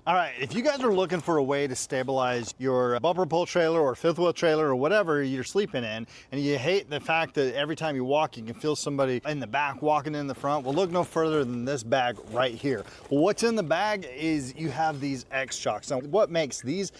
All right, if you guys are looking for a way to stabilize your bumper pull trailer or fifth wheel trailer or whatever you're sleeping in, and you hate the fact that every time you walk, you can feel somebody in the back walking in the front, well, look no further than this bag right here. Well, what's in the bag is you have these Chocks. Now, what makes these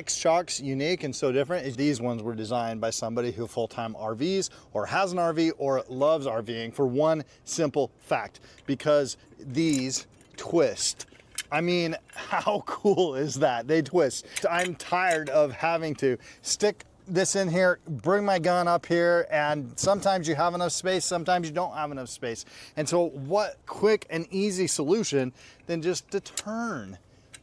Chocks unique and so different is these ones were designed by somebody who full-time RVs or has an RV or loves RVing for one simple fact, because these twist. I mean, how cool is that? They twist. I'm tired of having to stick this in here, bring my gun up here, and sometimes you have enough space, sometimes you don't have enough space. And so what quick and easy solution than just to turn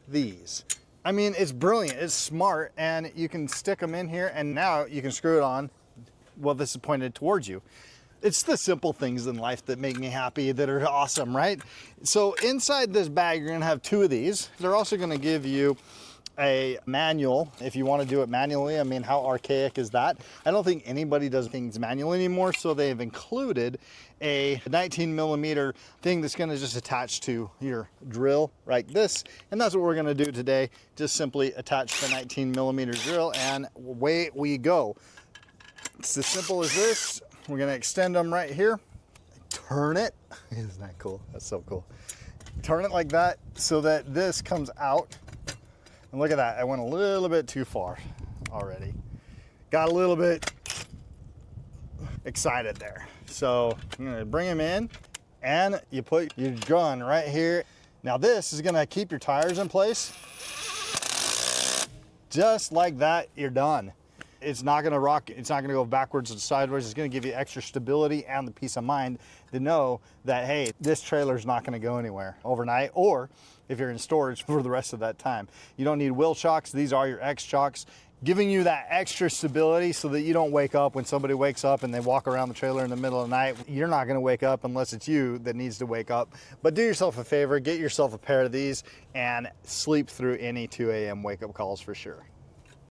these? I mean, it's brilliant, it's smart, and you can stick them in here and now you can screw it on. Well, this is pointed towards you. It's the simple things in life that make me happy, that are awesome, right? So inside this bag, you're gonna have two of these. They're also gonna give you a manual if you wanna do it manually. I mean, how archaic is that? I don't think anybody does things manually anymore, so they've included a 19mm thing that's gonna just attach to your drill like this. And that's what we're gonna do today. Just simply attach the 19mm drill and away we go. It's as simple as this. We're gonna extend them right here, turn it. Isn't that cool? That's so cool. Turn it like that so that this comes out. And look at that, I went a little bit too far already. Got a little bit excited there. So I'm gonna bring them in and you put your gun right here. Now this is gonna keep your tires in place. Just like that, you're done. It's not gonna rock, it's not gonna go backwards and sideways. It's gonna give you extra stability and the peace of mind to know that, hey, this trailer's not gonna go anywhere overnight, or if you're in storage for the rest of that time. You don't need wheel chocks. These are your Chocks, giving you that extra stability so that you don't wake up when somebody wakes up and they walk around the trailer in the middle of the night. You're not gonna wake up unless it's you that needs to wake up. But do yourself a favor, get yourself a pair of these and sleep through any 2 a.m. wake up calls for sure.